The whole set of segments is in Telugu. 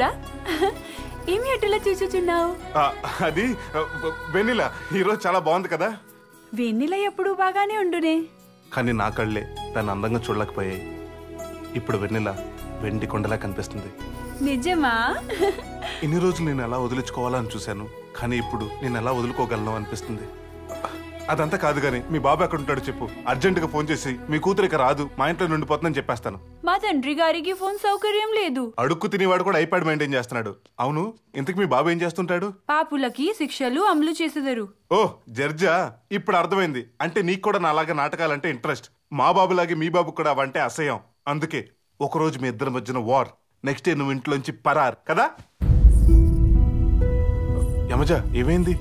కూడా ఏమి అటులా చూచుచున్నావు? అది వెన్నెల ఈరోజు చాలా బాగుంది కదా. వెన్నెల ఎప్పుడు బాగానే ఉండునే, కానీ నా కళ్ళే దాన్ని అందంగా చూడలేకపోయాయి. ఇప్పుడు వెన్నెల వెండి కొండలా కనిపిస్తుంది. నిజమా? ఇన్ని రోజులు నేను ఎలా వదిలించుకోవాలని చూశాను, కానీ ఇప్పుడు నేను ఎలా వదులుకోగలను అనిపిస్తుంది. అదంతా కాదు గాని మీ బాబు ఎక్కడ ఉంటాడో చెప్పు. అర్జెంటుగా ఫోన్ చేసి మీ కూతురు ఇక రాదు, మా ఇంట్లో నుండిపోతుందని చెప్పేస్తాను. మా తండ్రి గారికి ఫోన్ సౌకర్యం లేదు. అడుక్కు తినేవాడు కూడా ఐప్యాడ్ మెయింటైన్ చేస్తున్నాడు. అవును, ఇంతకు మీ బాబు ఏం చేస్తుంటాడు? పాపులకి శిక్షలు అమలు చేసేదారు. ఓ జడ్జా, ఇప్పుడు అర్థమైంది. అంటే నీకు కూడా నాలాగా నాటకాలంటే ఇంట్రెస్ట్. మా బాబులాగే మీ బాబు కూడా అవంటే అసహ్యం. అందుకే ఒకరోజు మీ ఇద్దరి మధ్యన వార్, నెక్స్ట్ డే నువ్వు ఇంట్లోంచి పరార్ కదా. యమజ, ఏమైంది?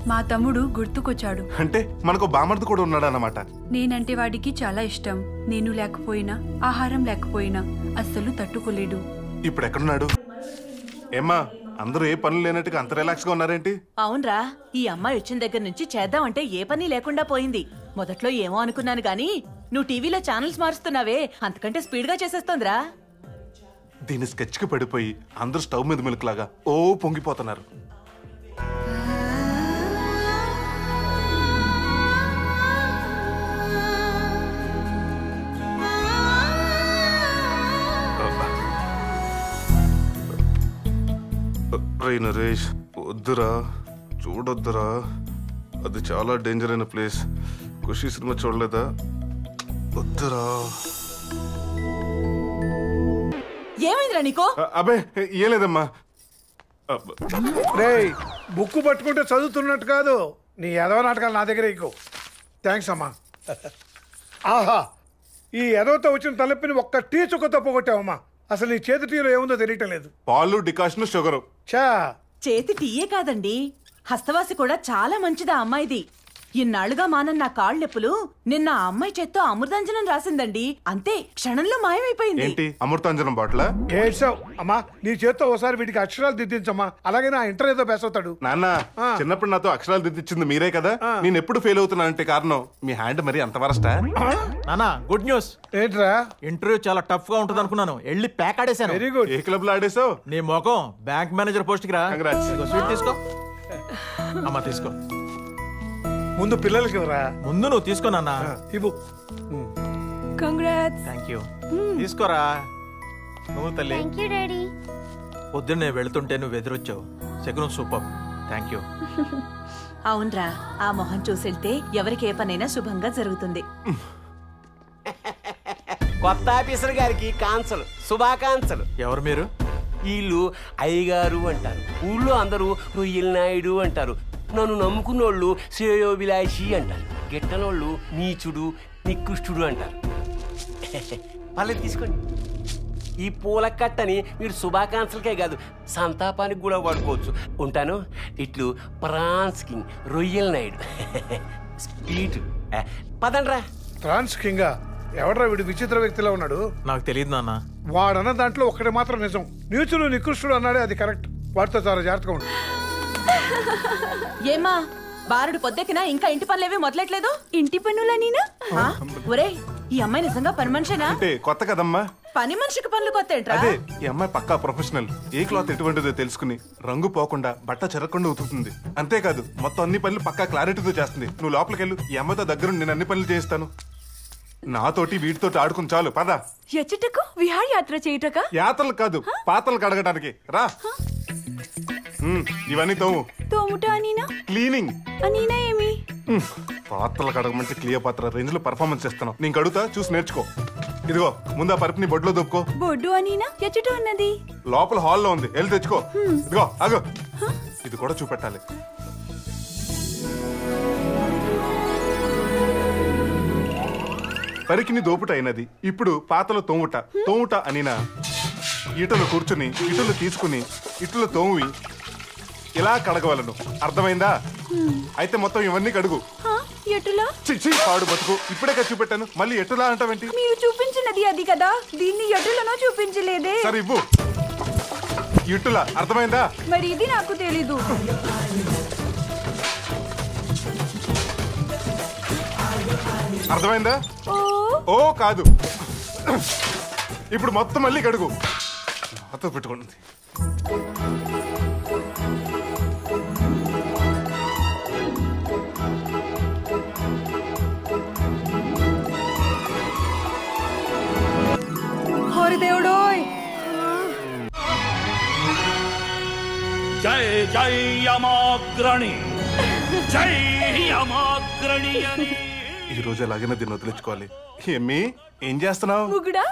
మా తమ్ముడు గుర్తుకొచ్చాడు. అంటే మనకు బామర్ది కూడా ఉన్నాడు అన్నమాట. నేనంటే వాడికి చాలా ఇష్టం. నేను లేకపోయినా, ఆహారం లేకపోయినా అస్సలు తట్టుకోలేడు. ఇప్పుడు ఎక్కడున్నాడు? ఏమ్మా, అందరూ ఏ పనులు లేనట్టుగా అంత రిలాక్స్ గా ఉన్నారేంటి? అవునరా, ఈ అమ్మాయి వచ్చిన దగ్గర నుంచి చేద్దామంటే ఏ పని లేకుండా పోయింది. మొదట్లో ఏమో అనుకున్నాను గాని నువ్వు టీవీలో ఛానల్స్ మారుస్తున్నావే, అంతకంటే స్పీడ్ గా చేసేస్తోందిరా. దీని స్కెచ్ కి పడిపోయి అందరూ స్టవ్ మీద మిల్క్లాగా ఓ పొంగిపోతున్నారు. నరేష్, వద్దురా, చూడొద్దురా, అది చాలా డేంజర్ అయిన ప్లేస్. ఖుషి సినిమా చూడలేదా? వద్దురా. ఏమైందిరా నీకో? అబే ఏం లేదమ్మా. బుక్ పట్టుకుంటే చదువుతున్నట్టు కాదు, నీ ఎదవ నాటకాలు నా దగ్గర ఎక్కువ. థ్యాంక్స్ అమ్మా. ఆహా, ఈ ఎదవతో వచ్చిన తలపిని ఒక్క టీ చుక్కతో పోగొట్టావమ్మా. అసలు నీ చేతి టీలో ఏముందో తెలియటం లేదు. పాలు, డికాషన్, షుగరు. చా, చేతి టీయే కాదండి, హస్తవాసి కూడా చాలా మంచిదా అమ్మాయిది. ఇన్నాళ్లుగా మానన్న కాళ్ళెప్పులు నిన్న ఆ అమ్మాయి చేత్తో అమృతాంజనం రాసిందండి. అంతే, క్షణంలో మాయమైపోయింది. ఏంటి అమృతాంజనం బాట్లా? ఏడ్చావు అమ్మా, నీ చేత్తో ఒకసారి వీడికి అక్షరాలు దిద్దించమ్మా. అలాగే నా ఇంటర్ ఏదో బెస్ అవుతాడు. నాన్న, చిన్నప్పుడు నాతో అక్షరాలు దిద్దిచ్చింది మీరే కదా. నేను ఎప్పుడు ఫెయిల్ అవుతున్నానంటే కారణం మీ హ్యాండ్ మరి అంత వరస్టా? నానా, గుడ్ న్యూస్. ఏంట్రా? ఇంటర్వ్యూ చాలా టఫ్ గా ఉంటుంది అనుకున్నాను, వెళ్ళి ప్యాక్ ఆడేశాను. Very good. ఏ క్లబ్ లో ఆడేసావు? నీ మొఖం బ్యాంక్ మేనేజర్ పోస్ట్ కి రా. స్వీట్ తీసుకో అమ్మా, తీసుకో. ముందు పిల్లలకి ఇవ్వరా. ముందు నువ్వు తీసుకో నాన్న. ఇవ్వు. కంగ్రాట్స్. Thank you. తీసుకోరా నువ్వు తల్లి. పొద్దున్నే వెళుతుంటే నువ్వు ఎదురొచ్చావు. శకునం సూపర్. Thank you. అవునరా, ఆ మొహం చూసెళ్తే ఎవరికి ఏ పనైనా శుభంగా జరుగుతుంది. కొత్త ఆఫీసర్ గారికి కాన్సలు, శుభాకాంక్షలు. ఎవరు మీరు? వీళ్ళు అయ్యగారు అంటారు, ఊళ్ళో అందరూ రొయ్యల నాయుడు అంటారు. నన్ను నమ్ముకున్నోళ్ళు శ్రేయోభిలాషి అంటారు, గిట్టనోళ్ళు నీచుడు, నికృష్టుడు అంటారు. పర్లేదు తీసుకోండి. ఈ పూల కట్టని మీరు శుభాకాంక్షలకే కాదు, సంతాపానికి కూడా వాడుకోవచ్చు. ఉంటాను. ఇట్లు ప్రాన్స్ కింగ్ రొయ్యల నాయుడు. స్పీడ్ పదండ్రా. ఫ్రాన్స్ కింగా? ఎవడ్రా వీడు? విచిత్ర వ్యక్తిలో ఉన్నాడు. నాకు తెలియదు నాన్న. వాడన్న దాంట్లో ఒక్కటి మాత్రం నిజం. నీచుడు నికృష్టుడు అన్నాడే, అది కరెక్ట్. వాటితో చాలా జాగ్రత్తగా ఉండు. ఏమా, బారుడు పొద్దెక్కినా ఇంకా ఇంటి పనులేవీ మొదలెట్లేదు? ఇంటి పనులనీనా? ఒరే, ఈ అమ్మాయి నిజంగా పని మనిషేనా? అంటే కొత్త కదమ్మా. పని మనిషికి పనులు కొత్త ఏంట్రా? అదే, ఈ అమ్మాయి పక్కా ప్రొఫెషనల్. ఏ క్లాత్ ఎటువంటిదో తెలుసుకుని రంగు పోకుండా బట్ట చెరగకుండా ఉతుకుతుంది. అంతేకాదు మొత్తం అన్ని పనులు పక్కా క్లారిటీతో చేస్తుంది. నువ్వు లోపలికి వెళ్ళు, ఈ అమ్మాయితో దగ్గర నేను అన్ని పనులు చేయిస్తాను. నాతోటి వీటితోటి ఆడుకుని చాలు, పద. ఎచ్చటకు విహారయాత్ర చేయటక? యాత్రలు కాదు, పాతలు కడగడానికి రా. ఇవన్నీ తోము. తోముట అనీనా? క్లీనింగ్ అనీనా ఏమి? పాత్రలు కడగమంటే క్లియోపాత్ర రేంజ్ లో పర్ఫార్మెన్స్ చేస్తున్నావు. నేను కడుగుతా, చూసి నేర్చుకో. ఇదిగో ముందు ఆ పరుపుని బొడ్లో దొప్పుకో. బొడ్డు అనీనా? ఎచ్చట ఉన్నది? లోపల హాల్లో ఉంది, వెళ్ళి తెచ్చుకో. ఇదిగో ఆగు, ఇది కూడా చూపెట్టాలి. పరికిని దోపుట అయినది. ఇప్పుడు పాతలో తోముట. తోముట అనినా ఇటులు కూర్చుని ఇటులు తీసుకుని ఇటులు తోమి ఇలా కడగవలను. అర్థమైందా? అయితే మొత్తం ఇవన్నీ కడుగు. ఎటులా? పాడు బతుకు. ఇప్పుడే చూపెట్టాను, మళ్ళీ ఎటులా అంటావేంటి? మీరు చూపించినది అది కదా, దీన్ని ఎటులనో చూపించలేదే. సరే ఇవ్వు. ఇటులా, అర్థమైందా? మరి ఇది నాకు తెలీదు. అర్థమైందా? ఓ కాదు, ఇప్పుడు మొత్తం మళ్ళీ కడుగు. నాతో పెట్టుకుంటుంది. జై యమాగ్రణి జై యమాగ్రణి అని. ఈ రోజు ఎలాగైనా దీన్ని వదిలించుకోవాలి. ఏమి ఏం చేస్తున్నావు? ముగుడా,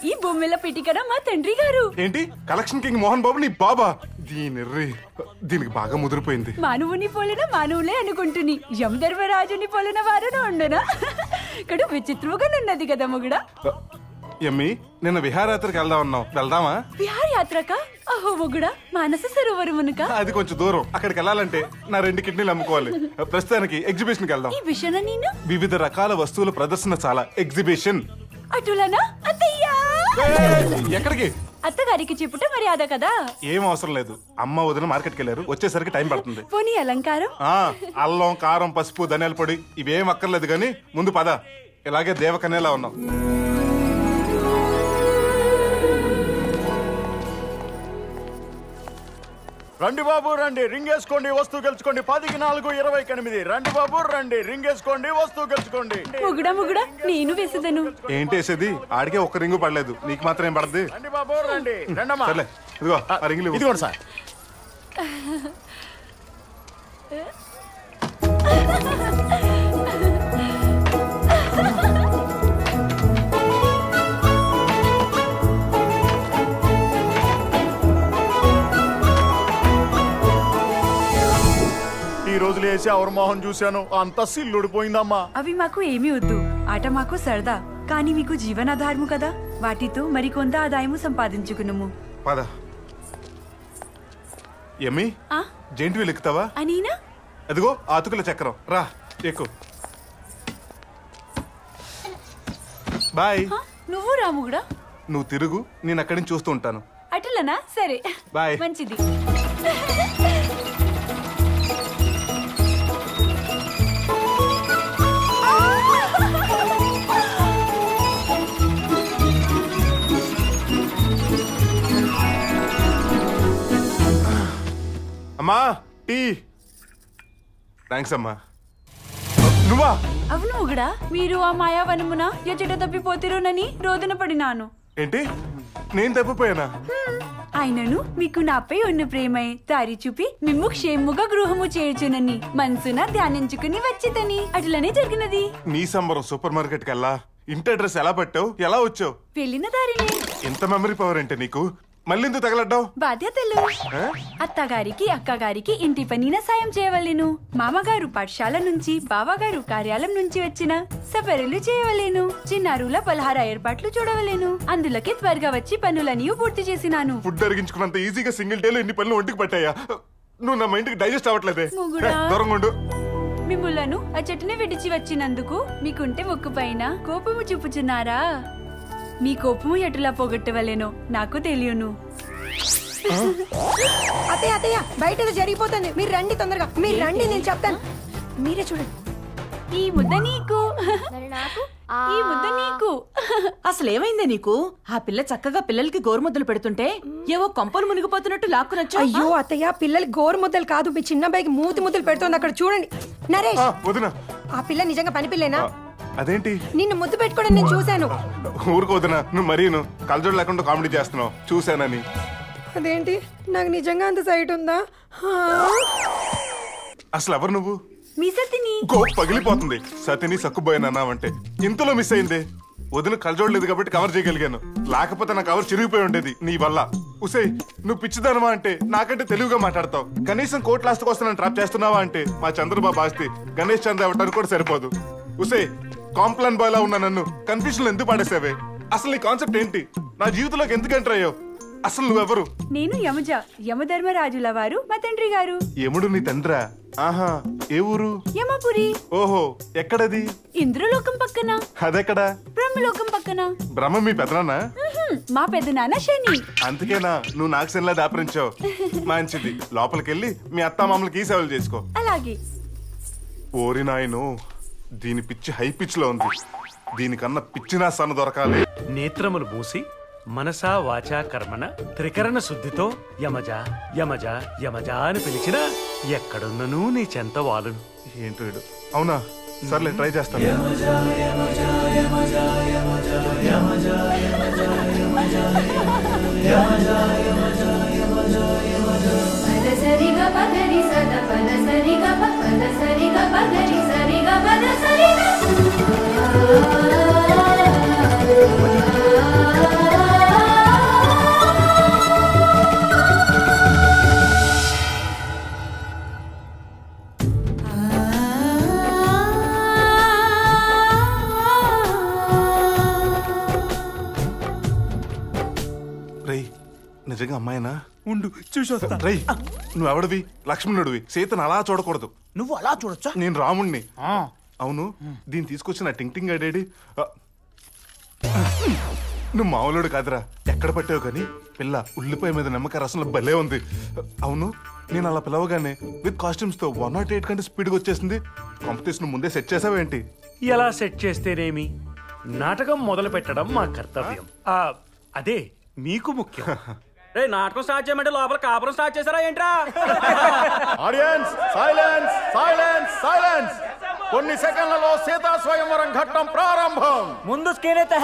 ఈ బొమ్మెల పిటికన మా తండ్రి గారు. ఏంటి కలెక్షన్ కింగ్ మోహన్ బాబు నీ బాబా? దీనికి బాగా ముదిరిపోయింది. మానవుని పోలిన మానవులే అనుకుంటుని యమధర్మరాజుని పోలిన వారును ఉండనా? ఇక్కడ విచిత్రంగా ఉన్నది కదా ముగుడా. ఎమ్మి నిన్న విహారయాత్రకు వెళ్దామా? విహారయాత్రక? అహో ముగుడా, మానస సరోవరమునక? అది కొంచెం దూరం. అక్కడికి వెళ్ళాలంటే నా 2 కిడ్నీలు అమ్ముకోవాలి. ప్రస్తుతానికి ఎగ్జిబిషన్ కి వెళ్దాం. ఈ విషయం నేను వివిధ రకాల వస్తువుల ప్రదర్శన చాలా ఎగ్జిబిషన్. అటులనా అత్తయ్యా? ఎక్కడికి? అత్తగారికి చెప్పుట మర్యాద కదా. ఏం అవసరం లేదు. అమ్మ వదిన మార్కెట్కి వెళ్ళారు, వచ్చేసరికి టైం పడుతుంది. పోనీ అలంకారం? అల్లం కారం పసుపు ధనియాల పొడి ఇవేం అక్కర్లేదు గాని ముందు పద. ఇలాగే దేవకన్యలా ఉన్నాం. రండి బాబు రండి, రింగేసుకోండి వస్తువు గెలుచుకోండి. 10కి 4 28. రండి బాబు రండి, రింగేసుకోండి వస్తువు గెలుచుకోండి. ముగుడా నేను వేసేదను. ఏంటి వేసేది? ఆడికే ఒక్క రింగు పడలేదు, నీకు మాత్రం ఏం పడద్ది? రండి బాబు రండి. రండమ్మా. సర్లే ఇదిగో ఆ రింగులు ఇదిగోండి సార్. ఈ రోజులు వేసి అవరు మోహన్ చూశాను, అంత సిల్లుడిపోయిందమ్మా. అవి మాకు ఏమీ వద్దు. ఆట మాకు సరదా, కానీ మీకు జీవనాధారము కదా. వాటితో మరికొంత ఆదాయము సంపాదించుకున్నాము. పద. ఎమ్మి జెంట్ వీల్ ఎక్కుతావా? అనీనా అదిగో ఆతుకుల చక్రం. రా ఎక్కు. బాయ్. నువ్వు రాముగుడా. నువ్వు తిరుగు, నేను అక్కడి నుంచి చూస్తూ ఉంటాను. అటులనా? సరే బాయ్. మంచిది. అమ్మా టీ. థ్యాంక్స్ అమ్మా. నువ్వా? అవును ముగుడా, మీరు ఆ మాయావనమున ఎచ్చట తప్పిపోతిరోనని రోదన పడినాను. ఏంటి నేను తప్పిపోయానా? ఆయనను మీకు నాపై ఉన్న ప్రేమై దారి చూపి మిమ్ము క్షేముగా గృహము చేర్చునని మనసున ధ్యానించుకుని వచ్చితని. అట్లనే జరిగినది. నీ సంబరం సూపర్ మార్కెట్ కల్లా ఇంటి అడ్రస్ ఎలా పట్టావు? ఎలా వచ్చావు? వెళ్ళిన దారినే. ఎంత మెమరీ పవర్ అంటే నీకు. మళ్ళీ ఎందుకు తగలడ్డావు? బాధ్యతలు. అత్తగారికి అక్కగారికి ఇంటి పనిన సాయం చేయవలేను. మామగారు పాఠశాల నుంచి బావగారు కార్యాలయం నుంచి వచ్చిన సపరులు చేయవలేను. చిన్నారుల పలహార ఏర్పాట్లు చూడవలేను. అందులకే త్వరగా వచ్చి పనులన్నీ పూర్తి చేసినాను. ఫుడ్ అరిగించుకున్నంత ఈజీగా సింగిల్ డేలో ఇన్ని పనులు ఒంటికి పట్టాయా? నువ్వు నా మైండ్కి డైజెస్ట్ అవ్వట్లేదే. దూరంగా ఉండు. మిమ్ములను ఆ చెట్టుని విడిచి వచ్చినందుకు మీకుంటే ఒక్క పైన కోపము చూపుచున్నారా? మీ కోపము ఎటులా పోగొట్టవలేనో నాకు తెలియను. అత్తయ్య బయట జరిగిపోతుంది, మీరు రండి తొందరగా. మీరు రండి, నేను చెప్తాను. మీరే చూడండి. ఈ ముద్ద నీకు, ఈ ముద్ద నీకు. అసలేమైందే నీకు? ఆ పిల్ల చక్కగా పిల్లలకి గోరుముద్దలు పెడుతుంటే ఏవో కొంపలు మునిగిపోతున్నట్టు లాక్కునొచ్చు. అయ్యో అత్తయ్య, పిల్లలు గోరు ముద్దలు కాదు, మీ చిన్న అబ్బాయికి మూతి ముద్దలు పెడుతోంది. అక్కడ చూడండి. నరేష్, ఆ పిల్ల నిజంగా పని పిల్లేనా? అదేంటి నిన్ను ముద్దు పెట్టుకోవడం నేను చూశాను. ఊరుకోదనా, నువ్వు మరీను కలజోడు లేకుండా కామెడీ చేస్తున్నావు. చూశానని. అదేంటి, నాకు నిజంగా అంత సైట్ ఉందా? అసలు ఎవరు నువ్వు? మీ సతిని. పగిలిపోతుంది. సతిని సక్కుపోయానన్నావంటే ఇంతలో మిస్ అయిందే. వదిన కలజోడలేదు కాబట్టి కవర్ చేయగలిగాను, లేకపోతే నా కవర్ చిరిగిపోయి ఉండేది నీ వల్ల. ఉసే నువ్వు పిచ్చిదానవా అంటే నాకంటే తెలివిగా మాట్లాడతావు. కనీసం కోర్టు లాస్ట్ కోసం ట్రాప్ చేస్తున్నావా అంటే మా చంద్రబాబు ఆస్తి గణేష్ చంద్ర అవ్వటానికి కూడా సరిపోదు. ఉసే కాంప్లాన్ బాయ్ లా ఉన్నా నన్ను కన్ఫ్యూజన్ ఎందుకు పడేసావే? అసలు నీ కాన్సెప్ట్ ఏంటి? నా జీవితంలోకి ఎందుకు ఎంటర్ అయ్యావు? అసలు నువ్వెవరు? నేను యమజ, యమధర్మరాజుల వారు మా తండ్రి గారు. యముడు నీ తండ్రా? ఆహా, ఏ ఊరు? యమపురి. ఓహో, ఎక్కడది? ఇంద్రలోకం పక్కన. అదెక్కడా? బ్రహ్మలోకం పక్కన. బ్రహ్మ మీ పెదనాన్న? మా పెదనాన్న శని. అందుకేనా నువ్వు నాకు శనిలా దాపరించావు? మంచిది, లోపలికెళ్ళి మీ అత్తామామలకి సేవలు చేసుకో. అలాగే. ఓరి నాయను, దీని పిచ్చి హై పిచ్ లో ఉంది. దీనికన్నా పిచ్చినా సన్న దొరకాలి. నేత్రములు మూసి మనసా వాచా కర్మణ త్రికరణ శుద్ధితో యమజ యమజ యమజ అని పిలిచిన ఎక్కడున్నను నీ చెంత వాలును. ఏంటో వీడు. అవునా, సర్లే ట్రై చేస్తాను. సరిగా నిజంగా అమ్మాయినా? ఉండు చూసొస్తా. రై, నువ్వెవడివి? లక్ష్మణుడివి. సీతను అలా చూడకూడదు. నువ్వు అలా చూడొచ్చా? నేను రాముణ్ణి. అవును, దీన్ని తీసుకొచ్చిన టింగ్ టింగ్ అడేడి. నువ్వు మామూలుడు కాదురా. ఎక్కడ పట్టావు కానీ పిల్ల ఉల్లిపాయ మీద నిమ్మకాయ రసంలో భలే ఉంది. అవును, నేను అలా పిలవగానే విత్ కాస్ట్యూమ్స్ తో 108 కంటే స్పీడ్గా వచ్చేసింది. కాంపిటీషన్ ముందే సెట్ చేసావేంటి? ఎలా సెట్ చేస్తేనేమి, నాటకం మొదలు పెట్టడం మా కర్తవ్యం. అదే మీకు ముఖ్యం. నాటకం స్టార్ట్ చేయమంటే లోపల కాపురం స్టార్ట్ చేశారా ఏంట్రా? Audience silence silence silence. కొన్ని సెకండ్లలో సీతా స్వయంవరం ఘట్టం ప్రారంభం. ముందు స్క్రీన్ అయితే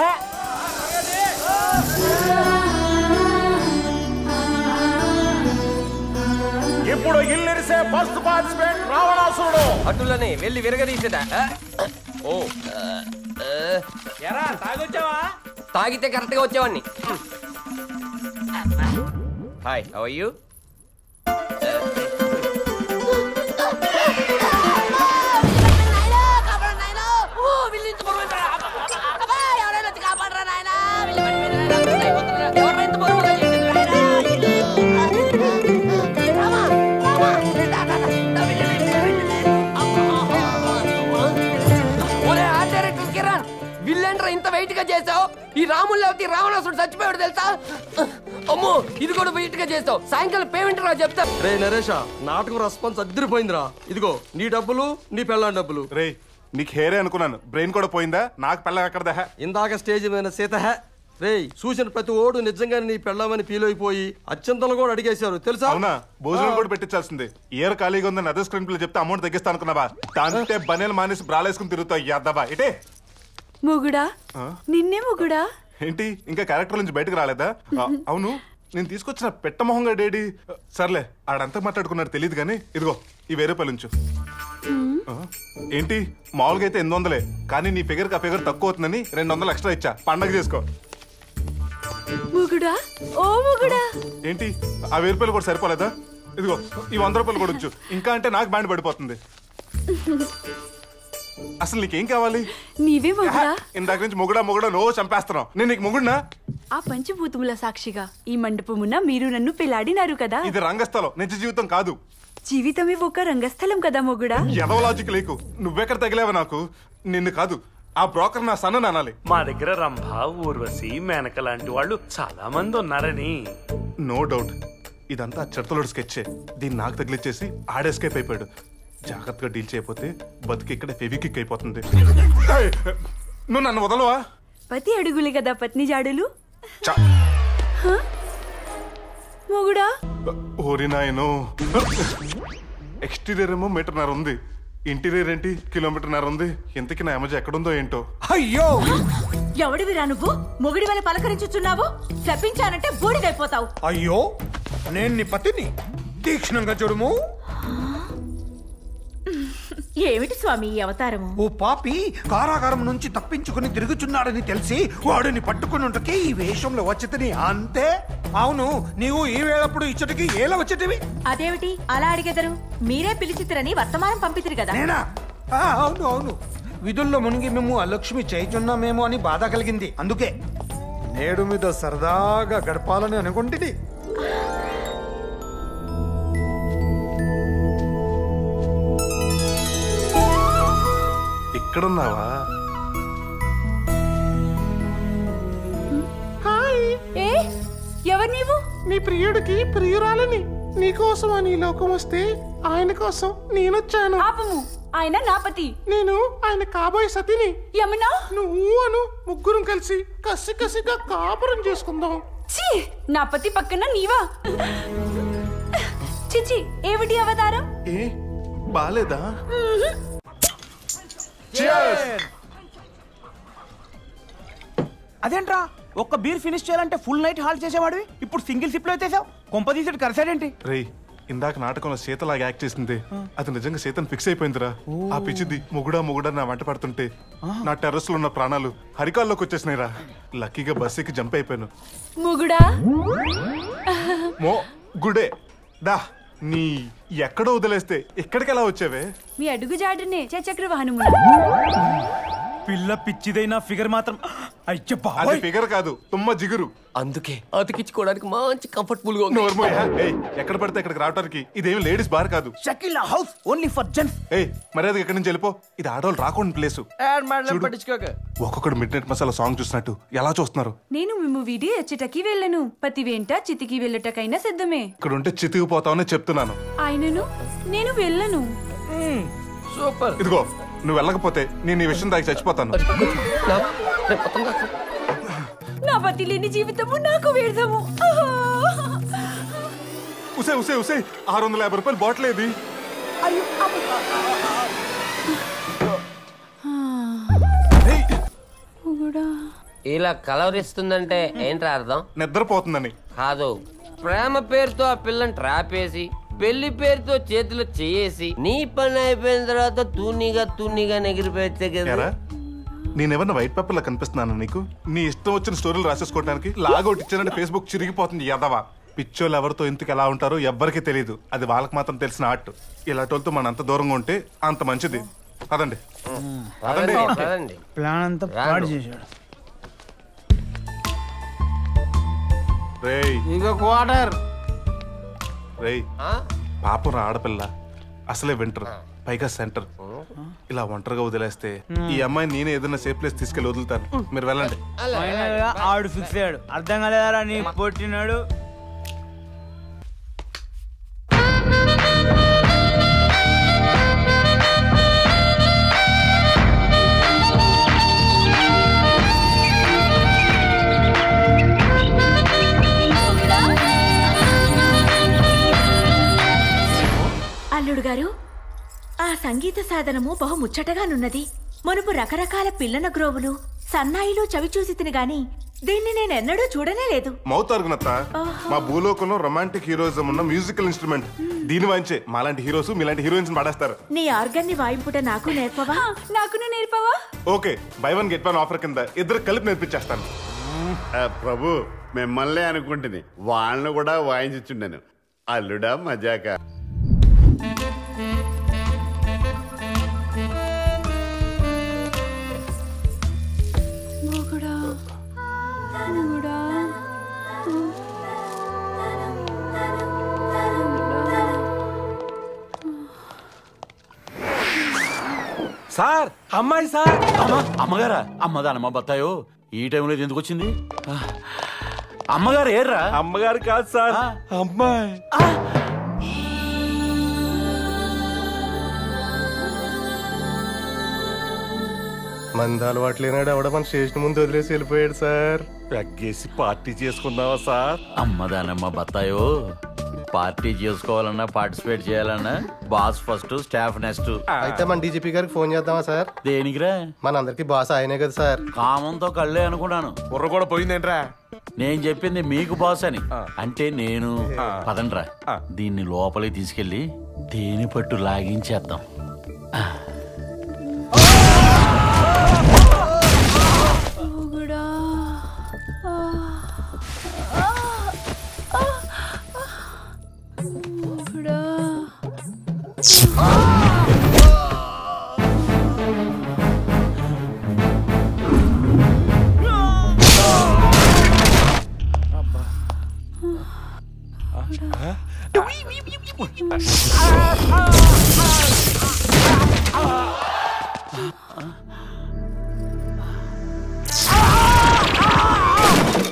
ఇప్పుడు ఇల్లిరిసే ఫస్ట్ పార్టిసిపెంట్ రావణాసురుడు. అటులనే వెళ్ళి విరగదీసేదా? ఓ ఎరా తాగొచ్చావా? తాగితే కరెక్ట్ గా వచ్చేవాడిని. Hi, how are you? ఇంత వెయిట్ గా చేసావు. ఈ రాములు లేకపోతే రావణాసుడు చచ్చిపోయాడు తెలుసా? అమ్మో, ఇది కూడా వెయిట్ గా చేసావు. సాయంకాలం పేమెంట్ రా చెప్తా. రే నరేష, నాటకం రెస్పాన్స్ అద్దరిపోయిందిరా. ఇదిగో నీ డబ్బులు, నీ పెళ్ళాం డబ్బులు. రే, నీకు హేరే అనుకున్నాను, బ్రెయిన్ కూడా పోయిందా? నాకు పెళ్ళం ఎక్కడదా? ఇందాక స్టేజ్ మీద సీత రే చూసిన ప్రతి ఓడు నిజంగానే నీ పెళ్ళామని ఫీల్ అయిపోయి అత్యంతలు కూడా అడిగేశారు తెలుసా? అవునా? భోజనం కూడా పెట్టించాల్సింది. ఇయర్ ఖాళీగా ఉందని అదే స్క్రీన్ ప్లే చెప్తే అమౌంట్ తగ్గిస్తా అనుకున్నావా? తాంటే బనేలు మానేసి బ్రాలేసుకుని తిరుగుతావు. యాదవా ఇటే ముగుడా. నిన్నే ముగుడా. ఏంటి ఇంకా క్యారెక్టర్ నుంచి బయటకు రాలేదా? అవును, నేను తీసుకొచ్చిన పెట్టమొహంగా డేడీ. సర్లే, ఆడంతా మాట్లాడుకున్నాడు తెలియదు కానీ ఇదిగో ఈ 1000 రూపాయలు ఉంచు. ఏంటి మామూలుగా అయితే 800, కానీ నీ ఫిగర్ ఆ ఫిగర్ తక్కువ అవుతుందని 200 ఎక్స్ట్రా ఇచ్చా. పండగ చేసుకో. ముగుడా, ఓ ముగుడా. ఏంటి ఆ 1000 రూపాయలు కూడా సరిపోలేదా? ఇదిగో ఈ 100 రూపాయలు కూడా ఉంచు. ఇంకా అంటే నాకు బ్యాండ్ పడిపోతుంది. అసలు నీకేం కావాలి? నీవే మొగుడా. ఇందాక నుంచి మొగుడా మొగుడా నో చంపేస్తున్నావు. నేను నీకు మొగుడినా? ఆ పంచభూతముల సాక్షిగా ఈ మండపమున మీరు నన్ను పెళ్లాడినారు కదా. ఇది రంగస్థలం, నిజ జీవితం కాదు. జీవితమే ఒక రంగస్థలం కదా మొగుడా. ఎదవ లాజిక్ లేకు. నువ్వెక్కడ తగిలేవా నాకు? నిన్ను కాదు, ఆ బ్రోకర్ నా సన్న అనాలి. మా దగ్గర రంభ, ఊర్వశి, మేనక లాంటి వాళ్ళు చాలా మంది ఉన్నారని. నో డౌట్, ఇదంతా చిడతలోడు స్కెచ్చే. దీన్ని నాకు తగిలిచ్చేసి ఆడెస్కేప్ అయిపోయాడు. జాగ్రత్తగా డీల్ చేయకపోతే బతికి ఇక్కడ ఫెవికిక్ అయిపోతుంది. నువ్వు నన్ను వదలవా? పతి అడుగులే కదా పత్ని జాడులు. మొగుడా ఓరి నాయనో. ఎక్స్టీరియర్ ఏమో 1.5 మీటర్ ఉంది, ఇంటీరియర్ ఏంటి 1.5 కిలోమీటర్ ఉంది. ఇంతకీ నా అమ్మజ ఎక్కడుందో ఏంటో. అయ్యో, ఎవడివిరా నువ్వు? మొగుడి వల్ల పలకరించుచున్నావు. చెప్పించానంటే బూడిదైపోతావు. అయ్యో, నేను నీ పతిని. తీక్షణంగా చూడుము. ఏమిటి స్వామి ఈ అవతారము? ఓ పాపి కారాగారం నుంచి తప్పించుకుని తిరుగుచున్నాడని తెలిసి వాడిని పట్టుకున్నట్టుకి ఈ వేషంలో వచ్చేది అంతే. అవును, నీవు ఈ వేళప్పుడు ఇచ్చటికి ఏల వచ్చేటివి? అదేమిటి అలా అడిగెదరు? మీరే పిలిచితిరని వర్తమానం పంపితిరు కదా. నేనా? అవును అవును, విధుల్లో మునిగి మేము అలక్ష్మి చేయుచున్నామేమో అని బాధ కలిగింది. అందుకే నేడు మీద సరదాగా గడపాలని అనుకుంటుంది. ఇక్కడున్నావా? హాయ్. ఏ ఎవరు నీవు? నీ ప్రియుడికి ప్రియురాలని. నీకోసం అని లోకం వస్తే ఆయన కోసం నేనొచ్చాను. పాపము, ఆయన నా పతి. నేను ఆయన కాబోయే సతిని. యమునా, నువ్వు అను ముగ్గురం కలిసి కసి కసిగా కాపురం చేసుకుందాం. ఛీ, నా పతి పక్కన నీవా? చిచి, ఏమిటి అవతారం? ఏ బాలేదా? అదేంట్రా, ఒక్క బీర్ ఫినిష్ చేయాలంటే ఫుల్ నైట్ హాల్ చేసేవాడివి, ఇప్పుడు సింగిల్ సిప్ లో ఎత్తేసావు. కొంపదీసుడు కరసాడేంటి? రేయ్, ఇందాక నాటకంలో సీతలాగా యాక్ట్ చేసింది అది నిజంగా సీతను ఫిక్స్ అయిపోయిందిరా. ఆ పిచ్చిది మొగుడా నా వెంట పడుతుంటే నా టెర్రస్ లో ఉన్న ప్రాణాలు హరికాల్లోకి వచ్చేసినాయిరా. లక్కీగా బస్ ఎక్కి జంప్ అయిపోయాను. మొగుడా గుడే దా నీ ఎక్కడో వదిలేస్తే ఇక్కడికి ఎలా వచ్చావే? మీ అడుగు జాడనే చక్ర వాహనము. పిల్ల పిచ్చిదైనా ఫిగర్ మాత్రం అది ఫిగర్ కాదు, తుమ్మ జిగురు. అందుకే అతికించుకోవడానికి మంచి కంఫర్టబుల్ గా ఎక్కడ పడితే ఎక్కడికి రావడానికి ఇదేమి లేడీస్ బార్ కాదు. Shakeela house only for gents. మర్యాద ఎక్కడి నుంచి వెళ్ళిపో, ఇది ఆడవాళ్ళు రాకుండా ప్లేసు. ఒక్కొక్కడు మిడ్ నైట్ మసాలా సాంగ్ చూసినట్టు ఎలా చూస్తున్నారు. నేను మేము వీడి వచ్చేటకి వెళ్ళను, పతి వెంట చితికి వెళ్ళటకైనా సిద్ధమే. ఇక్కడ ఉంటే చితికిపోతావని చెప్తున్నాను. ఆయనను నేను వెళ్ళను. సూపర్. ఇదిగో నువ్వు వెళ్ళకపోతే నేను ఈ విషయం దాకా చచ్చిపోతాను. నా పతి లేని జీవితము నాకు వ్యర్థము. ఉసే 650 రూపాయలు బాటిల్ ఏది? ఇలా కలవరిస్తుందంటే ఏంట్రా అర్థం? నిద్రపోతుందని కాదు, ప్రేమ పేరుతో ఆ పిల్లని ట్రాప్ వేసి పెళ్లి పేరుతో చేతిలో చేసి నీ పని అయిపోయిన తర్వాత తూనీగా నెగిరిపోతే కదా. నేనేమన్నా వైట్ పేపర్ లా కనిపిస్తున్నాను నీకు? నీ ఇష్టం వచ్చిన స్టోరీలు రాసేసుకోవడానికి లాగౌట్ ఇచ్చానంటే ఫేస్బుక్ చిరిగిపోతుంది. ఎదవా పిచ్చోళ్ళు ఎవరితో ఎందుకు ఎలా ఉంటారో ఎవ్వరికీ తెలియదు. అది వాళ్ళకి మాత్రం తెలిసిన ఆర్ట్. ఇలాంటి మన అంత దూరంగా ఉంటే అంత మంచిది. అదండి ప్లాన్ అంతా పాడు చేశాడు. రేయ్ పాపం ఆడపిల్ల అసలే వింటర్, పైగా సెంటర్. ఇలా ఒంటరిగా వదిలేస్తే ఈ అమ్మాయిని నేనే ఏదైనా సేఫ్ ప్లేస్ తీసుకెళ్లి వదులుతాను. మీరు వెళ్ళండి. ఆడు ఫిక్స్ అయ్యాడు. అర్థం కాలేదారా నీ పొట్టినాడు. అల్లుడు గారు, ఆ సంగీత సాధనము బహు ముచ్చటగానున్నది. మునుపు రకరకాల పిల్లన గ్రోవులు సన్నాయిలు చవి చూసి తిని గాని దీన్ని నేనెన్నడూ చూడనే లేదు. మౌతార్గునత్త మా భూలోకంలో రొమాంటిక్ హీరోయిజం ఉన్న మ్యూజికల్ ఇన్స్ట్రుమెంట్. దీని వాయించే మాలాంటి హీరోస్ మీలాంటి హీరోయిన్స్ పడేస్తారు. నీ ఆర్గన్ ని వాయింపుట నాకు నేర్పవా? నాకు నేర్పవా? Okay, buy one get one offer కింద ఇద్దరు కలిపి నేర్పించేస్తాను. ప్రభు మిమ్మల్ని అనుకుంటుంది, వాళ్ళను కూడా వాయించుండాను. అల్లుడా మజాక. సార్ అమ్మాయి సార్. అమ్మగారా? అమ్మదానమ్మ బత్తాయో ఈ టైంలో ఎందుకు వచ్చింది? అమ్మగారు ఏర్రా? అమ్మగారు కాదు సార్, అమ్మాయి. మంది అలవాటు లేనాడు ఎవడ మన స్టేషన్ ముందు వదిలేసి వెళ్ళిపోయాడు సార్. తగ్గేసి పార్టీ చేసుకుందామా సార్? అమ్మదానమ్మ బత్తాయో పార్టీ చేసుకోవాలన్నా పార్టిసిపేట్ చేయాలన్నా బాస్ ఫస్ట్, స్టాఫ్ నెక్స్ట్. అయితే మన డీజీపీ గారికి ఫోన్ చేద్దామా సార్? దేనికిరా? మనందరికి బాస్ ఆయనే కదా సార్. కామంతో కళ్ళే అనుకున్నాను. బుర్ర కూడా పోయిందేంట్రా? నేను చెప్పింది మీకు బాస్ అని. అంటే నేను. పదండ్రా, దీన్ని లోపలికి తీసుకెళ్లి దేని పట్టు లాగించేద్దాం.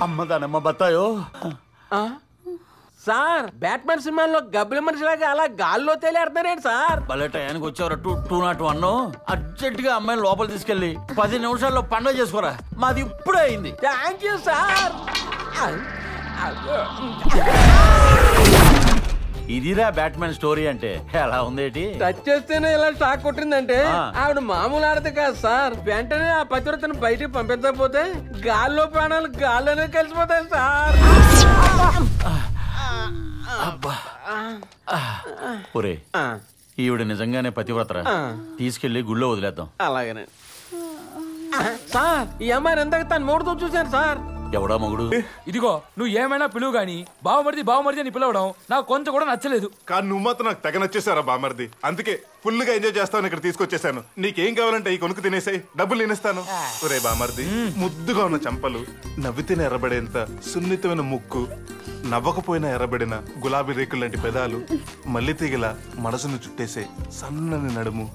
అమ్మదానమ్మ బత్తాయో. సార్ బ్యాట్మెన్ సినిమాలో గబ్బిల మనిషిలాగా అలా గాల్లో తేలేడుతున్నారేంటి సార్? భలే టయానికి వచ్చారు. 201 అర్జెంట్ గా అమ్మాయిని లోపల తీసుకెళ్లి 10 నిమిషాల్లో పండుగ చేసుకోరా. మాది ఇప్పుడే అయింది. Thank you sir. ఇదిరా బ్యాట్మెన్ స్టోరీ అంటే. ఎలా ఉందేటి? టచ్ చేస్తేనే ఇలా షాక్ కొట్టిందంటే ఆవిడ మామూలు ఆడదు కాదు సార్. వెంటనే ఆ పతివ్రతను బయటికి పంపించకపోతే గాల్లో ప్రాణాలు గాల్లోనే కలిసిపోతాయి సార్. ఒరే ఈవిడ నిజంగానే పతివ్రతరా, తీసుకెళ్లి గుళ్ళో వదిలేద్దాం. అలాగనే సార్. ఈ అమ్మాయిని ఎందాక తను మూడుతో చూశాను సార్. ఎవడా మగుడు? ఇదిగో నువ్వు ఏమైనా పిలువు గాని బావమరిది అని పిలవడం నాకు కొంచెం కూడా నచ్చలేదు. కానీ నువ్వు మాత్రం నాకు తెగ నచ్చేసారా బామర్ది. అందుకే ఫుల్ గా ఎంజాయ్ చేస్తాను ఇక్కడ తీసుకొచ్చేసాను. నీకేం కావాలంటే ఈ కొనుక్కు తినేసాయి, డబ్బులు నేనేస్తాను. ఒరే బామర్ది, ముద్దుగా ఉన్న చంపలు, నవ్వితేనే ఎర్రబడేంత సున్నితమైన ముక్కు, నవ్వకపోయినా ఎర్రబడిన గులాబీ రేకులు లాంటి పెదాలు, మల్లి తీగల మనసును చుట్టేసే సన్నని నడుము.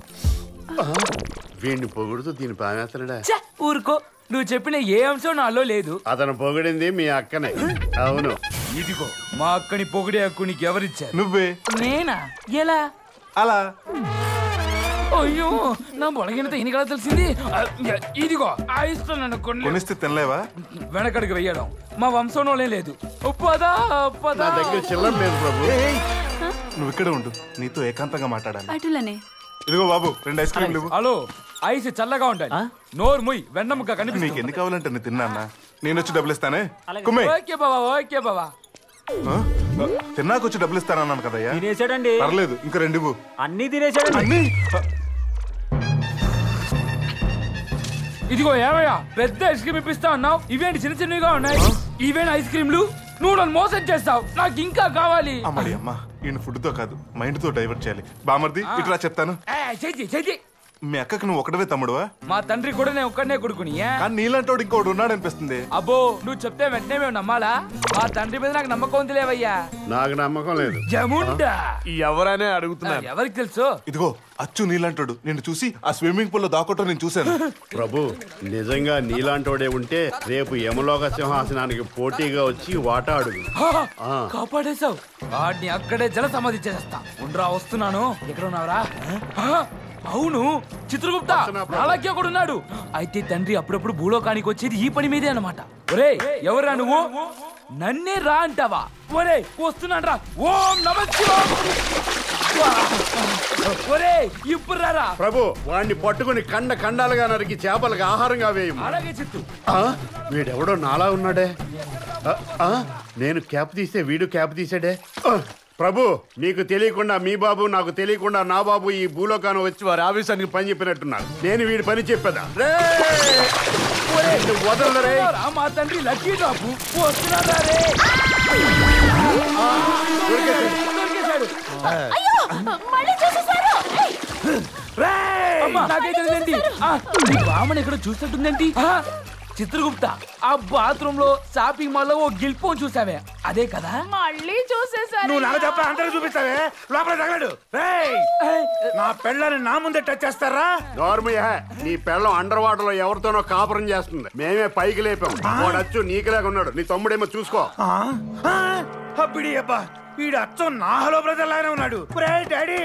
వీడిని పొగుడుతూ దీని పామేస్తాడా? ఊరుకో, నువ్వు చెప్పిన ఏ అంశం నాలో లేదు. అతను పొగిడింది మీ అక్కనే. అవును. ఇదిగో మా అక్కని పొగిడే హక్కు నీకు ఎవరిచ్చారు? నువ్వే. నేనా? ఎలా? అలా. అయ్యో, నా బొడగినతో ఇన్ని కదా తెలిసింది. ఇదిగో ఆయిస్తున్నాను. కొనిస్తే తినలేవా? వెనకడికి వెయ్యడం మా వంశంలోనే లేదు. పదా పదా. నా దగ్గర చిల్లర లేదు ప్రభు. నువ్వు ఇక్కడ ఉండు, నీతో ఏకాంతంగా మాట్లాడాలి. అటులనే. ఇదిగో బాబు, 2 ఐస్ క్రీమ్లు. హలో, ఐస్ చల్లగా ఉంటాయి. నోరు ముయ్, వెన్నముక్క కనిపిస్తుంది. నీకు ఎన్ని కావాలంటే నేను తిన్నా. నేను వచ్చి డబ్బులు ఇస్తానే. కుమ్మే. ఓకే బాబా, ఓకే బాబా. తిన్నాక వచ్చి డబ్బులు ఇస్తానన్నాను కదయ్యా. తినేసాడండి. పర్లేదు, ఇంకా 2 అన్ని తినేసాడండి. అన్ని. ఇదిగో ఏమయ్యా, పెద్ద ఐస్ క్రీమ్ ఇప్పిస్తా అన్నావు, ఇవేంటి చిన్న చిన్నవిగా ఉన్నాయి? ఇవేనా ఐస్ క్రీమ్లు? నువ్వు నన్ను మోసం చేస్తావు, నాకు ఇంకా కావాలి. అమ్మడి అమ్మ, ఈయన ఫుడ్ తో కాదు మైండ్ తో డైవర్ట్ చేయాలి. బామర్ది ఇట్లా చెప్తాను. మీ అక్కకి నువ్వు ఒకటవే తమ్ముడువా? మా తండ్రి కూడా నేను ఒక్కడనే కొడుకుని. కానీ నీలాంటి ఇంకోటి ఉన్నాడు అనిపిస్తుంది. అబ్బో, నువ్వు చెప్తే వెంటనే మేము నమ్మాలా? మా తండ్రి మీద నాకు నమ్మకం ఉంది లేవయ్యా. నాకు నమ్మకం లేదు. జముండా ఎవరనే అడుగుతున్నారు. ఎవరికి తెలుసు? ఇదిగో అచ్చు నీలాంటోడు. నిన్ను చూసి ఆ స్విమ్మింగ్ పూల్ లో దాకోవటం నేను చూశాను. ప్రభు, నిజంగా నీలాంటోడే ఉంటే రేపు యమలోక సింహాసనానికి పోటీగా వచ్చి వాటా అడుగు. కాపాడేశావు. వాడిని అక్కడే జల సమాధి చేస్తా. ఉండ్రా, వస్తున్నాను. ఎక్కడ ఉన్నావురా? అవును, చిత్రగుప్త అలాగే కూడా ఉన్నాడు. అయితే తండ్రి అప్పుడప్పుడు భూలోకానికి వచ్చేది ఈ పని మీదే అన్నమాట. ఒరే, ఎవరా నువ్వు? నన్నే రా అంటావా? ఒరే, వస్తున్నాను రా. ఓం నమః శివాయ. ఒరే, ఇప్పుడు రారా. ప్రభు, వాడిని పట్టుకుని ఖండాలుగా నరికి చేపలకు ఆహారంగా వేయము. అలాగే చిత్తు. వీడెవడో నాలా ఉన్నాడే. నేను క్యాప్ తీస్తే వీడు క్యాప్ తీసాడే. ప్రభు, నీకు తెలియకుండా మీ బాబు, నాకు తెలియకుండా నా బాబు ఈ భూలోకాన్ని వచ్చి వారి ఆఫీసానికి పని చెప్పినట్టున్నారు. నేను వీడి పని చెప్పేదా? వదలరే. మా తండ్రి లక్కీ డ్రాప్. వస్తున్నారా రే. నాకైతే బామని ఎక్కడ చూసినట్టుందేంటి? చిత్రగుప్త, ఆ బాత్రూమ్ లో షాపింగ్ మాల్ లో ఓ గిల్పో చూసావే, అదే కదా? మళ్ళీ చూసేసారు. నువ్వు నాకు చెప్ప అందరూ చూపిస్తావే. లోపల తగలడు. నా పెళ్ళని నా ముందే టచ్ చేస్తారా? గౌరమయ్య, నీ పెళ్ళం అండర్ వాటర్ లో ఎవరితోనో కాపురం చేస్తుంది. మేమే పైకి లేపాం. వాడచ్చు నీకులాగా ఉన్నాడు. నీ తమ్ముడేమో చూసుకో. అబ్బిడి అబ్బా, వీడు అచ్చు నా హలో బ్రదర్ లాగానే ఉన్నాడు. డాడీ,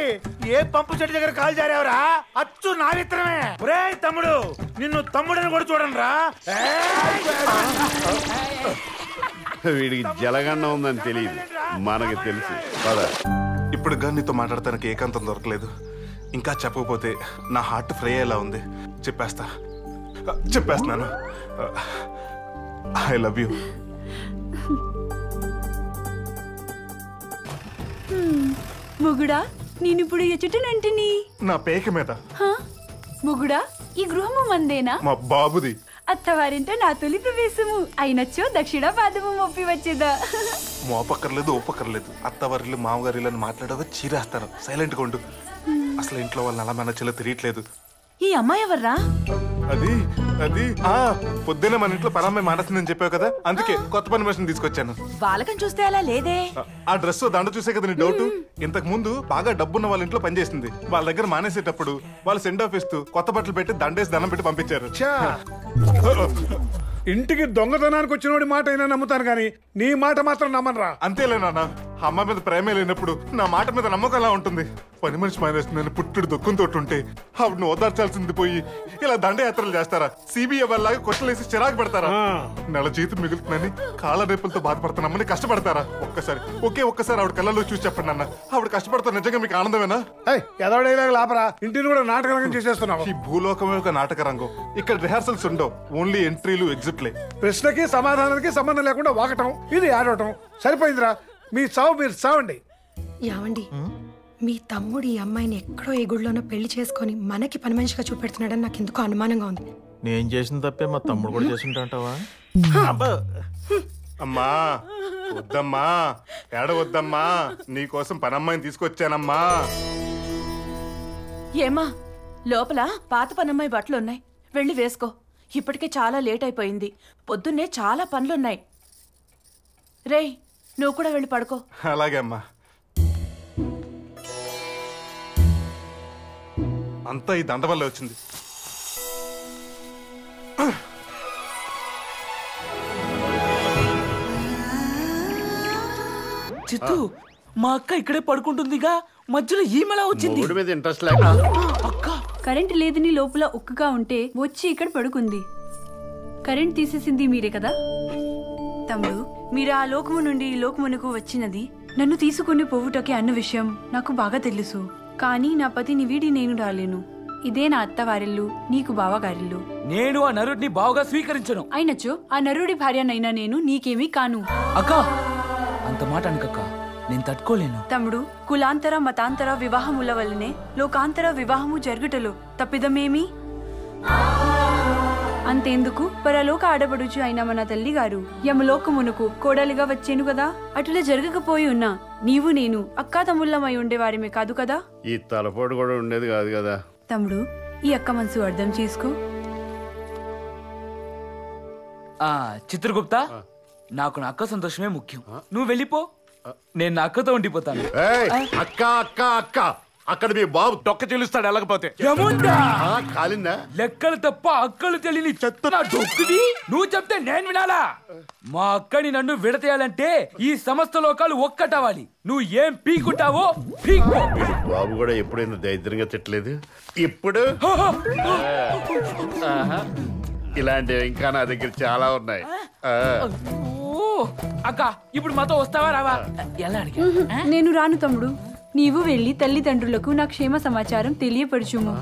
ఏ పంపు చెట్టు దగ్గర కాల్ జారేవరా? అచ్చు నా విత్తనమే. తమ్ముడు, నిన్ను తమ్ముడని కూడా చూడండి రా. వీడికి జలగండం ఉందని తెలియదు, మనకి తెలుసు. ఇప్పుడు గా నీతో మాట్లాడటానికి ఏకాంతం దొరకలేదు. ఇంకా చెప్పకపోతే నా హార్ట్ ఫ్రై అయ్యేలా ఉంది. చెప్పేస్తున్నాను. I love you. ముగుడా, నేనిప్పుడు ఎచుటనంటిని? నా పేక మీద. ముగుడా, ఈ గృహము మందేనా? మా బాబుది. అత్తవారింట నా తొలి ప్రవేశము అయినచ్చో దక్షిణ పాదము మొప్పి వచ్చేదా. మోపక్కర్లేదు, ఓపక్కర్లేదు. అత్తవారిల్లు మామగారిల్లు మాట్లాడగా చీరేస్తారు. సైలెంట్ గా ఉండు. అసలు ఇంట్లో వాళ్ళని అలా మనచెల్లో తిరియట్లేదు. ఈ అమ్మాయి ఎవర్రా? అది పొద్దున్నే మన ఇంట్లో పరమ్మాయి మానేస్తుందని చెప్పావు కదా, అందుకే కొత్త పని మనిషిని తీసుకొచ్చాను. బాలకం చూస్తే అలా లేదే. ఆ డ్రెస్ దండ చూసే కదా నీ డౌట్. ఇంతకు ముందు బాగా డబ్బున్న వాళ్ళ ఇంట్లో పనిచేసింది. వాళ్ళ దగ్గర మానేసేటప్పుడు వాళ్ళు సెండ్ ఆఫ్ ఇస్తూ కొత్త బట్టలు పెట్టి దండేసి దండం పెట్టి పంపించారు. ఇంటికి దొంగతనానికి వచ్చినోడి మాట అయినా నమ్ముతాను కానీ నీ మాట మాత్రం నమ్మనరా. అంతేలే నాన్న, అమ్మ మీద ప్రేమే లేనప్పుడు నా మాట మీద నమ్మకం ఎలా ఉంటుంది? పని మనిషి మానేస్తుందని పుట్టుడు దుఃఖంతో ఉంటే ఆవిడని ఓదార్చాల్సింది పోయి ఇలా దండయాత్రలు చేస్తారా? సిబిఐ వాళ్ళగా కొట్టలేసి చిరాకు పెడతారా? నెల జీతం మిగులుతుందని కాళ్ళ రేపులతో బాధపడుతున్నామని కష్టపడతారా? ఒక్కసారి ఆవిడ కళ్ళలో చూసి చెప్పండి అన్న, ఆవిడ కష్టపడతా నిజంగా మీకు ఆనందమేనా? ఎదవడేలాగా లాపరా, ఇంటిని కూడా నాటకరంగం చేసేస్తున్నావు. ఈ భూలోకమే ఒక నాటక రంగం. ఇక్కడ రిహార్సల్స్ ఉండవు, ఓన్లీ ఎంట్రీలు ఎగ్జిట్లే. ప్రశ్నకి సమాధానానికి సంబంధం లేకుండా వాగటం, ఇది ఆడటం. సరిపోయిందిరా. మీ చావు మీరు చావండి. యావండి మీ తమ్ముడు ఈ అమ్మాయిని ఎక్కడో ఏ గుడిలోనో పెళ్లి చేసుకొని మనకి పని మనిషిగా చూపెడుతున్నాడని నాకు ఎందుకో అనుమానంగా ఉంది. నేను చేసిన తప్పే మా తమ్ముడు కూడా చేసింటావా? అమ్మా వద్దమ్మా, ఏడవద్దమ్మా, నీకోసం పనమ్మాయిని తీసుకొచ్చానమ్మా. ఏమా లోపల పాత పనమ్మాయి బట్టలున్నాయి, వెళ్ళి వేసుకో. ఇప్పటికే చాలా లేట్ అయిపోయింది, పొద్దున్నే చాలా పనులున్నాయి. రేయ్ నువ్వు కూడా వెళ్ళి పడుకో. అలాగే అమ్మా. అంతా ఈ దండ వల్ల వచ్చింది. చిత్తు మా అక్క ఇక్కడే పడుకుంటుందిగా, మధ్యలో ఈమెలా వచ్చింది. కరెంట్ లేదని లోపల ఉక్కుగా ఉంటే వచ్చి ఇక్కడ పడుకుంది. కరెంట్ తీసేసింది మీరే కదా తమ్ముడు. మీరు ఆ లోకము నుండి ఈ లోకమునకు వచ్చినది నన్ను తీసుకుని పోవుటకే అన్న విషయం నాకు బాగా తెలుసు. కానీ నా పతిని వీడి నేను రాలేను. ఇదే నా అత్తవారిల్లు, నీకు బావగారిల్లు. నేను ఆ నరుడిని బావుగా స్వీకరించను. అయినచో ఆ నరుడి భార్యనైనా నేను నీకేమీ కాను. అక్క అంత మాట అనకక్క, నేను తట్టుకోలేను. తమ్ముడు, కులాంతర మతాంతర వివాహముల వల్లనే లోకాంతర వివాహము జరుగుటలో తప్పిదమేమి? అంతేందుకు పరలోక ఆడపడుచు అయిన మన తల్లి గారు యమలోకమునకు కోడలిగా వచ్చేను కదా. అటులా జరగకపోయి ఉన్నా నీవు నేను అక్కా తమ్ముళ్ళమై ఉండేవారిమే కాదు కదా. ఈ తలపోటు కూడా ఉండేది కాదు కదా. తమ్ముడు, ఈ అక్క మనసు అర్థం చేసుకో. చిత్రగుప్త, నాకు నా అక్క సంతోషమే ముఖ్యం. నువ్వు వెళ్ళిపో, నేను నా అక్కతో ఉండిపోతాను. అక్క అక్క అక్క, అక్కడ మీ బాబు తొక్క చెల్లిస్తాడు వెళ్ళకపోతే. కాలిందా? లెక్కలు తప్ప అక్కలు తెలియని చెత్త నా డొక్కుది. నువ్వు చెప్తే నేను వినాలా? మా అక్కని నన్ను విడతేయాలంటే ఈ సమస్త లోకాలు ఒక్కటవ్వాలి. నువ్వు ఏం పీకుంటావో పీక్కో. బాబు కూడా ఎప్పుడైనా దరిద్రంగా తిట్టలేదు. ఇప్పుడు ఇలాంటివి ఇంకా నా దగ్గర చాలా ఉన్నాయి. అక్క ఇప్పుడు మాతో వస్తావా రావా? ఎలా అడిగా? నేను రాను తమ్ముడు. నీవు వెళ్ళి తల్లిదండ్రులకు నా క్షేమ సమాచారం తెలియపరచుము.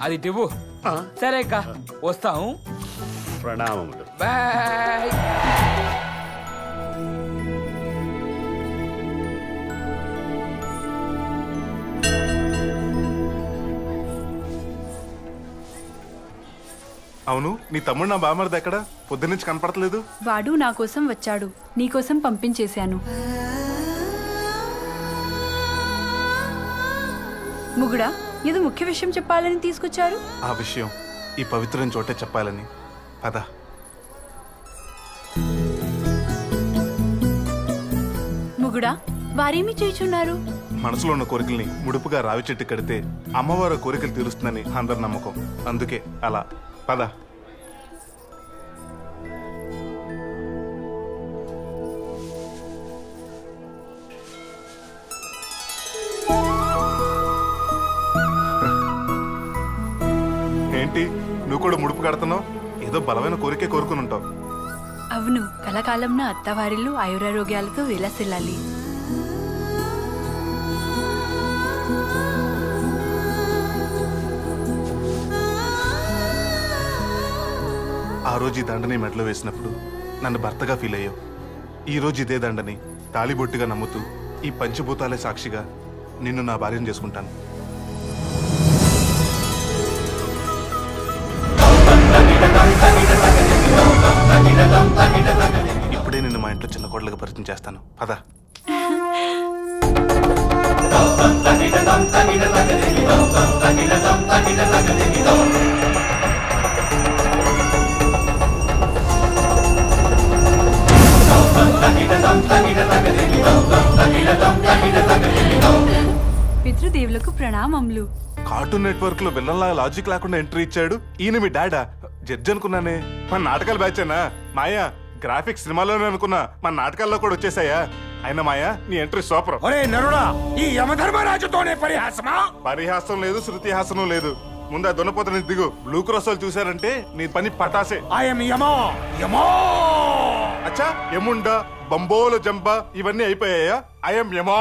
అది టివ్వు. సరే అక్క, వస్తాము. ప్రణామములు. బాయ్. అవును, నీ తమ్ముడు నా బామర్ది ఎక్కడ? పొద్దున్నుంచి కనపడట్లేదు. వాడు నా కోసం వచ్చాడు, నీకోసం పంపించేశాను. ముగుడా, ఏదో ముఖ్య విషయం చెప్పాలని తీసుకొచ్చారు. ఆ విషయం ఈ పవిత్రం చోటే చెప్పాలని. పద. ముగుడా, వారేమి చేయుచున్నారు? మనసులో ఉన్న కోరికల్ని ముడుపుగా రావి చెట్టు కడితే అమ్మవారు కోరికలు తీరుస్తుందని అందరి నమ్మకం. అందుకే అలా. పద. ఏంటి, నువ్వు కూడా ముడుపు కడుతున్నావు? ఏదో బలమైన కోరికే కోరుకుని ఉంటావు. అవును, కలకాలం నా అత్తవారిల్లు ఆయురారోగ్యాలతో విలసిల్లాలి. ఆ రోజు ఈ దండని మెడలో వేసినప్పుడు నన్ను భర్తగా ఫీల్ అయ్యావు. ఈ రోజు ఇదే దండని తాళిబొట్టుగా నమ్ముతూ ఈ పంచభూతాలే సాక్షిగా నిన్ను నా భార్యను చేసుకుంటాను. ఇప్పుడే నిన్ను మా ఇంట్లో చిన్న కోడలుగా పరిచయం చేస్తాను. పద. పితృదేవులకు ప్రణామములు. కార్టూన్ నెట్వర్క్ లో విల్లన్లా లాజిక్ లేకుండా ఎంట్రీ ఇచ్చాడు ఈయన. మీ డాడా? జడ్జి అనుకున్నానే. మన నాటకాలు బ్యాచేనా? మాయా, గ్రాఫిక్స్ సినిమాలోనే అనుకున్నా, మన నాటకాల్లో కూడా వచ్చేసాయా? అయినా మాయా, నీ ఎంట్రీ సూపర్. ఈ యమధర్మరాజుతోనే పరిహాసమా? పరిహాసం లేదు, శృతిహాసనం లేదు. ముందు ఆ దున్నపోతని దిగు. బ్లూ క్రాస్ వాళ్ళు చూసారంటే నీ పని పటాసే. అచ్చా, యముండా, బంబోలు జంబ ఇవన్నీ అయిపోయాయా? ఐఎమ్ యమో.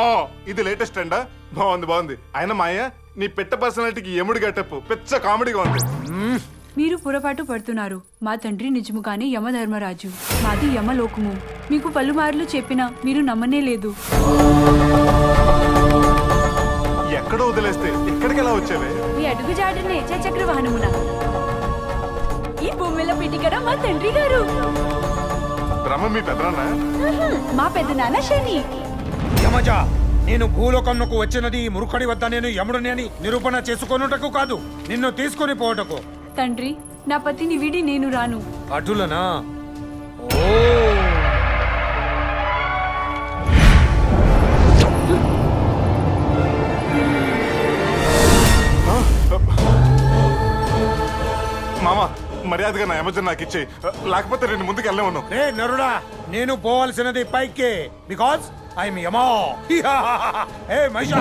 ఇది లేటెస్ట్ అండా? బాగుంది బాగుంది. అయినా మాయా, నీ పెట్ట పర్సనాలిటీకి యముడి గెటప్ పిచ్చ కామెడీగా ఉంది. మీరు పొరపాటు పడుతున్నారు. మా తండ్రి నిజముగానే యమధర్మరాజు, మాది యమలోకము. మీకు పలుమార్లు చెప్పినా మీరు నమ్మనే లేదు. ఎక్కడో వదిలేస్తే ఎక్కడికి ఎలా వచ్చావే? మీ అడుగు జాడనే చక్ర వాహనమున. ఈ భూమిలో పిటికరా మా తండ్రి గారు. బ్రహ్మ మీ పెదనాన్న? మా పెద్దనాన్న శని. యమజ, నేను భూలోకంకు వచ్చినది ఈ మురుకడి వద్ద నేను యముడిని అని నిరూపణ చేసుకొనుటకు కాదు, నిన్ను తీసుకొని పోవటకు. తండ్రి, నా పతిని వీడి నేను రాను. అటులనా? మామా, మర్యాదగా నా యమజన్ నాకు ఇచ్చేయి, లేకపోతే నేను ముందుకు వెళ్ళమను. రే నరుడా, నేను పోవాల్సినది పైకి, బికాజ్ ఐఎమ్ యమా. ఏ మహిషా